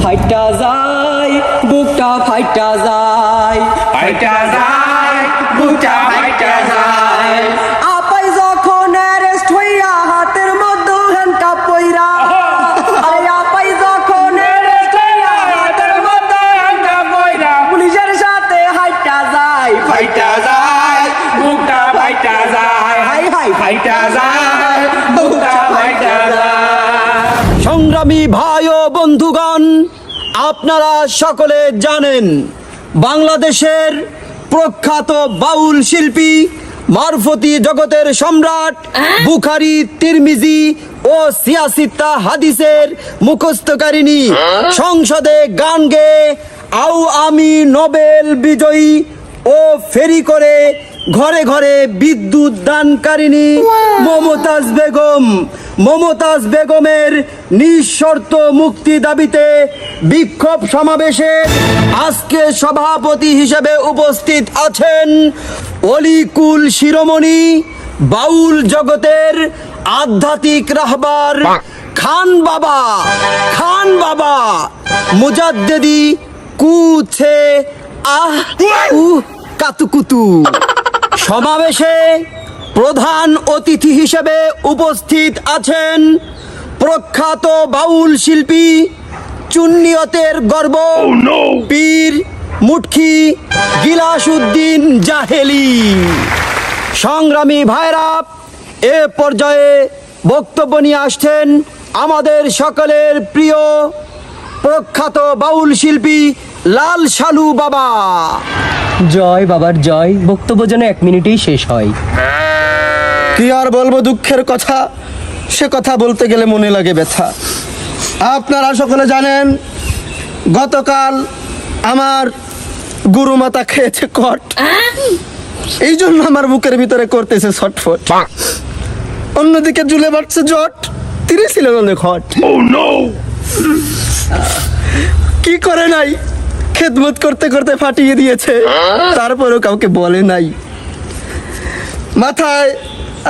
ফাইটা যায়, বুকটা ফাইটা যায়, ফাইটা যায়, বুকটা ফাইটা যায়। আপাই যখন অ্যারেস্ট হইয়া হাতের মধ্যে হ্যান্ডকাপ পইরা, আরে আপাই যখন অ্যারেস্ট হইয়া হাতের মধ্যে হ্যান্ডকাপ পইরা পুলিশের সাথে হাইটা যায়, ফাইটা যায়, বুকটা ফাইটা যায়। হাই হাই ফাইটা যায়, বুকটা ফাইটা যায়। সংগ্রামী ভাই ও বন্ধুগণ, আপনারা সকলে জানেন বাংলাদেশের প্রখ্যাত বাউল শিল্পী, মারফতি জগতের সম্রাট, বুখারী, তিরমিজি ও সিয়াসিত্তা হাদিসের মুখস্থকারিণী, সংসদে গান গেয়ে আও আমি নোবেল বিজয়ী ও ফেরি করে ঘরে ঘরে বিদ্যুৎ দানকারিণী মমতাজ বেগমের নিঃশর্ত মুক্তি দাবিতে বিক্ষোভ সমাবেশে আজকে সভাপতি হিসেবে উপস্থিত আছেন অলিকুল শিরোমণি, বাউল জগতের আধ্যাত্মিক রাহবার খান বাবা মুজাদ্দেদি কুছে কাতুকুতু। সমাবেশে প্রধান অতিথি হিসেবে উপস্থিত আছেন প্রখ্যাত বাউল শিল্পী, চুন্নিয়তের গর্ব, পীর মুটকি গিলাসউদ্দিন জাহেলি। সংগ্রামী ভাইরা, এ পর্যায়ে বক্তব্য নিয়ে আসছেন আমাদের সকলের প্রিয় প্রখ্যাত বাউল শিল্পী লাল সালু বাবা। জয় বাবার জয়। বক্তব্য যেন 1 মিনিটেই শেষ হয়। কি আর বলবো, দুঃখের কথা, সে কথা বলতে গেলে মনে লাগে ব্যথা। আপনারা সকলে জানেন গতকাল আমার গুরুমাতা খেয়েছে কট, এই জন্য আমার বুকের ভিতরে করতেছে ছটফট। অন্যদিকে জুলে বাড়ছে জট, তিনি ছিলেন অনেক হট। কি করে নাই, খেদমত করতে করতে ফাটিয়ে দিয়েছে, তারপরেও কাউকে বলে নাই। মাথায়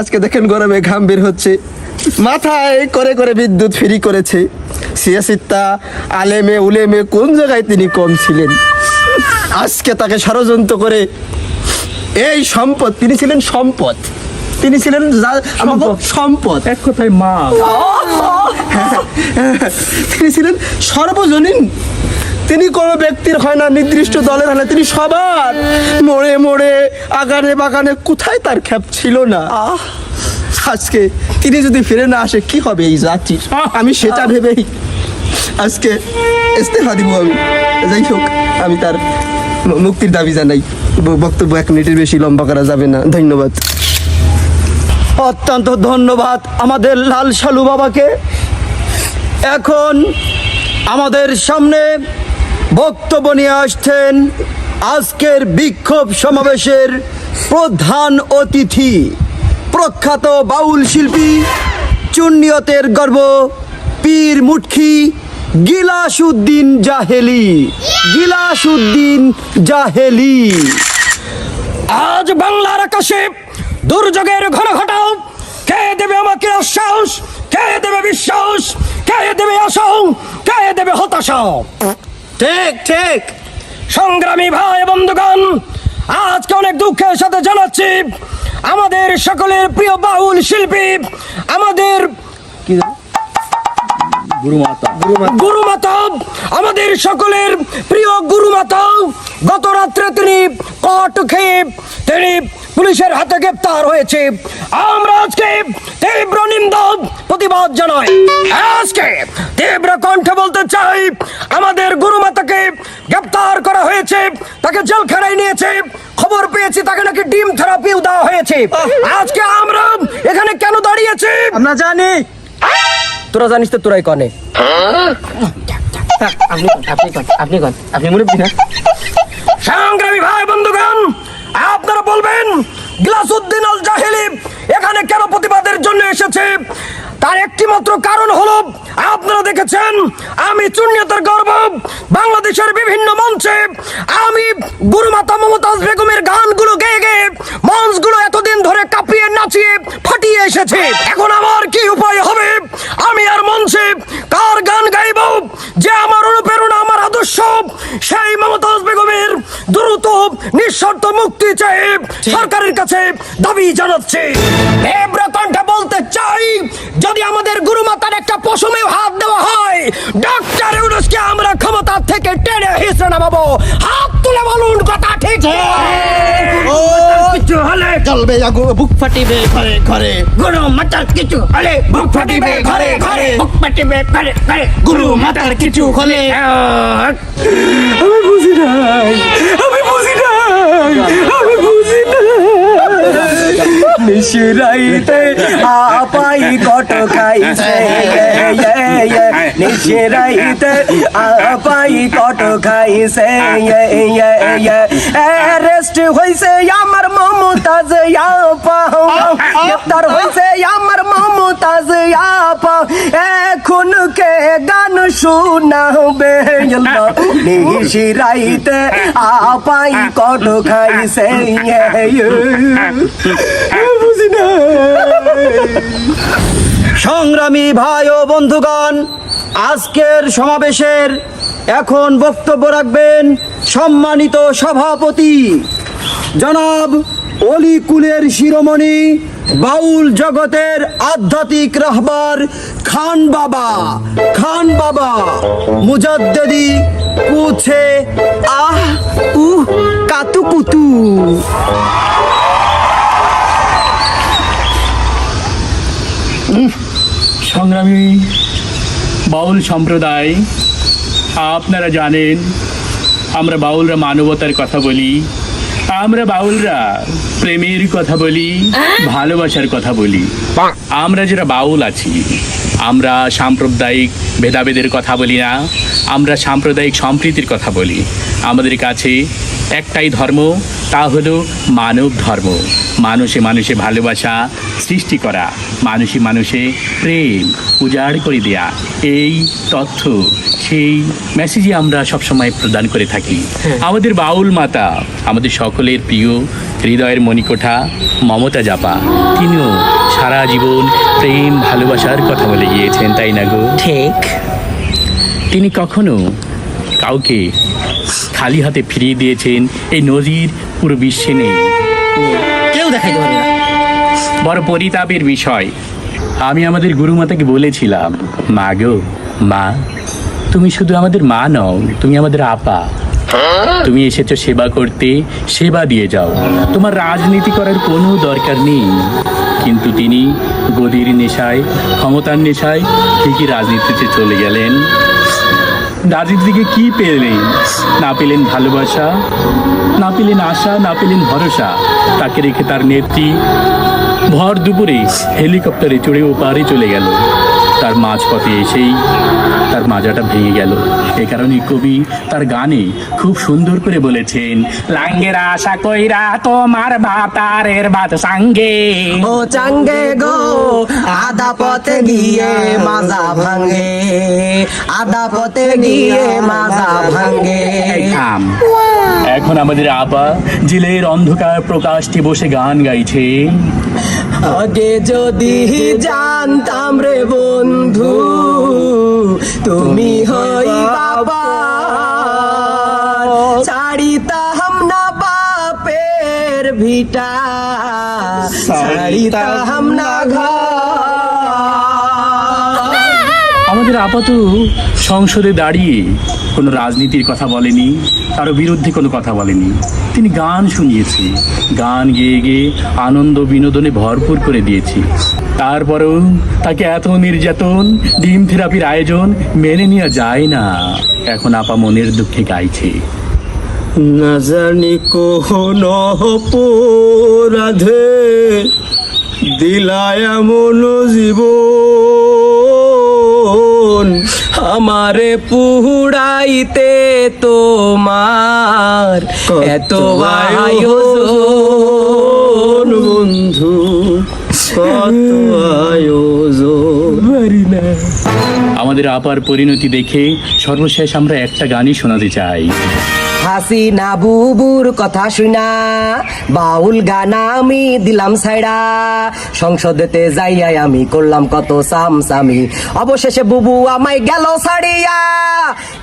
আজকে দেখেন গরমে ঘাম বের হচ্ছে, মাথায় করে করে বিদ্যুৎ ফ্রি করেছে। সিয়াসিত্তা আলেমে উলেমে কোন জায়গায় তিনি কম ছিলেন? আজকে তাকে ষড়যন্ত্র করে এই সম্পদ, তিনি ছিলেন সম্পদ, তিনি ছিলেন সম্পদ, এক কথায় মা। তিনি ছিলেন সর্বজনীন। তিনি কোনো ব্যক্তির হয় না, নির্দিষ্ট দলের হলে তিনি সবার। মোড়ে মোড়ে আগানে বাগানে কোথায় তার খ্যাপ ছিল না। আজকে তিনি যদি ফিরে না আসে কি হবে এই জাতির, আমি সেটা ভেবেই আজকে ইস্তেফা দিব আমি। যাই হোক, আমি তার মুক্তির দাবি জানাই। বক্তব্য 1 মিনিটের বেশি লম্বা করা যাবে না। ধন্যবাদ। অত্যন্ত ধন্যবাদ আমাদের লাল সালু বাবাকে। এখন আমাদের সামনে বক্তব্য নিয়ে আসছেন আজকের বিক্ষোভ সমাবেশের প্রধান অতিথি, প্রখ্যাত বাউল শিল্পী, চুন্নিয়তের গর্ব, পীর মুটকি গিলাসউদ্দিন জাহেলি। আজ বাংলার আকাশে দুর্যোগের ঘন ঘটাও, কে দেবে আমাকে আশ্বাস, কে দেবে বিশ্বাস, কে দেবে আশা, কে দেবে হতাশা? ঠিক ঠিক। সংগ্রামী ভাই বন্ধুগণ, আজকে অনেক দুঃখের সাথে জানাচ্ছি আমাদের সকলের প্রিয় বাউল শিল্পী, আমাদের গুরুমাতা, আমাদের সকলের প্রিয় গুরুমাতা, গত রাত্রে তিনি কট খেয়ে তিনি পুলিশের হাতে গ্রেপ্তার হয়েছে। আমরা আজকে তীব্র নিন্দা প্রতিবাদ জানাই। আজকে তীব্র কণ্ঠে বলতে চাই, আমাদের গুরুমাতাকে গ্রেপ্তার করা হয়েছে, তাকে জেলখানায় নিয়েছে, খবর পেয়েছি তাকে নাকি ডিম থেরাপিও দেওয়া হয়েছে। আজকে আমরা এখানে কেন দাঁড়িয়েছি আমরা জানি। তোরা জানিস তো, তোরাই কনে। আপনি মুরব্বী না? সংগ্রামী ভাই বন্ধুগণ, আপনারা বলবেন গিলাসউদ্দিন আল জাহেলি এখানে কেন প্রতিবাদের জন্য এসেছে? তার একটি মাত্র কারণ হলো, আপনারা দেখেছেন আমি চুন্নিয়তের গর্ব বাংলাদেশের বিভিন্ন মঞ্চে আমি গুরুমাতা মমতাজ বেগমের গানগুলো গেয়ে গেয়ে মঞ্চগুলো এতদিন ধরে কাঁপিয়ে নাচিয়ে ফাটিয়ে এসেছে। এখন আমার কি উপায় হবে? আমি আর মঞ্চে কার গান গাইব যে আমার অনুপ্রেরণা উদ্দেশ্য সেই মমতাজ বেগমের দ্রুত নিঃশর্ত মুক্তি চেয়ে সরকারের কাছে দাবি জানাচ্ছে। তীব্র কণ্ঠে বলতে চাই, যদি আমাদের গুরুমাতার একটা পশমেও হাত দেওয়া হয়, ডক্টর ইউনূসকে আমরা ক্ষমতা থেকে টেনে হিসেবে নামাবো। হাত তুলে বলুন কথা ঠিক কিছু হলে চলবে বুক ফাটিবে ঘরে ঘরে, গুরু মাতার কিছু হলে বুক ফাটিবে ঘরে ঘরে, বুক ফাটিবে ঘরে ঘরে, গুরু মাতার কিছু হলে। আমি বুঝি নাই, আমি বুঝি নাই, আমি বুঝি নাই। নিশিরাইতে আপাই কট খাইছে, নিশিরাইতে আপাই কট খাইছে, অ্যারেস্ট হইছে আমার মমতাজ আপা, গ্রেফতার হইছে আমার মমতাজ আপা, এখন কে গান শোনাবে, নিশিরাইতে আপাই কট খাইছে। সংগ্রামী ভাই ও বন্ধুগণ, আজকের সমাবেশের এখন বক্তব্য রাখবেন সম্মানিত সভাপতি জনাব অলিকুলের শিরোমণি বাউল জগতের আধ্যাত্মিক রাহবার খান বাবা মুজাদ্দেদি পুছে আহ উহ কাতুকুতু। সংগ্রামী বাউল সম্প্রদায়, আপনারা জানেন আমরা বাউলরা মানবতার কথা বলি, আমরা বাউলরা প্রেমের কথা বলি, ভালোবাসার কথা বলি। আমরা যারা বাউল আছি, আমরা সাম্প্রদায়িক ভেদাভেদের কথা বলি না, আমরা সাম্প্রদায়িক সম্প্রীতির কথা বলি। আমাদের কাছে একটাই ধর্ম, তা হলো মানব ধর্ম। মানুষে মানুষে ভালোবাসা সৃষ্টি করা, মানুষে মানুষে প্রেম উজাড় করে দেয়া, এই তথ্য সেই মেসেজই আমরা সবসময় প্রদান করে থাকি। আমাদের বাউল মাতা, আমাদের সকলের প্রিয় হৃদয়ের মণিকোঠা মমতা জাপা, তিনিও সারা জীবন প্রেম ভালোবাসার কথা বলে গিয়েছেন, তাই না গো? ঠিক। তিনি কখনো কাউকে খালি হাতে ফিরিয়ে দিয়েছেন, এই নজির পুরো বিশ্বে নেই, কেউ দেখাইতে পারে না। বড় পরিতাপের বিষয়। আমি আমাদের গুরুমাতাকে বলেছিলাম, মা গো মা, তুমি শুধু আমাদের মা নও, তুমি আমাদের আপা। তুমি এসেছো সেবা করতে, সেবা দিয়ে যাও, তোমার রাজনীতি করার কোনো দরকার নেই। কিন্তু তিনি গদির নেশায়, ক্ষমতার নেশায় ঠিকই রাজনীতিতে চলে গেলেন। রাজনীতি থেকে কি পেলেন? না পেলেন ভালোবাসা, না পেলেন আশা, না পেলেন ভরসা। তাকে রেখে তার নেত্রী ভর দুপুরে হেলিকপ্টারে চড়ে ওপারে চলে গেল। তার মাঝপথে এসেই তার মাজাটা ভেঙে গেল। এ কারণে কবি তার গানে খুব সুন্দর করে বলেছেন, লাঙ্গের আশা কইরা তোমার বাতারের বাত সাঙ্গে, ও চাঙ্গে গো আধা পথে গিয়ে মাজা ভাঙে, আধা পথে গিয়ে মাজা ভাঙে। এই থাম। এখন আমাদের আপা জেলের অন্ধকার প্রকাশটি বসে গান গাইছে, আগে যদি জানতাম রে বন্ধু তুমি হই বাবা, ছাড়িতাম না বাপের ভিটা, ছাড়িতাম না ঘর। আমাদের আপাত সংসদে দাঁড়িয়ে কোনো রাজনীতির কথা বলেনি, কারো বিরুদ্ধে কোনো কথা বলেনি। তিনি গান শুনিয়েছে, গান গেয়ে গেয়ে আনন্দ বিনোদনে ভরপুর করে দিয়েছে। তারপরেও তাকে এত নির্যাতন, ডিম থেরাপির আয়োজন মেনে নেওয়া যায় না। এখন আপা মনের দুঃখে গাইছে, না জানি কোন অপরাধে দিলায় এমন জীবন, আমারে পুড়াইতে তোমার এত আয়োজন, বন্ধু কত আয়োজন। আমাদের আপার পরিণতি দেখে সর্বশেষ আমরা একটা গানই শোনাতে চাই। হাসিনা বুবুর কথা শুনা বাউল গানা আমি দিলাম ছাইড়া, সংসদেতে যাইয়াই আমি করলাম কত সামসামি, অবশেষে বুবু আমায় গেল ছাড়িয়া,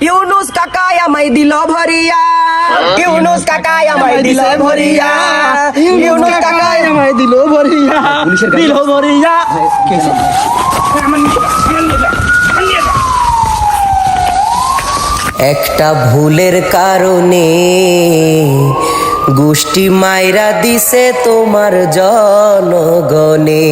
ইউনুস কাকাই আমায় আমায় দিল ভরিয়া ইউনুস কাকাই আমায় দিল ভরিয়া ইউনুস কাকাই আমায় দিল ভরিয়া দিল ভরিয়া একটা ভুলের কারণে গোষ্ঠী মাইরা দিছে তোমার জনগণে।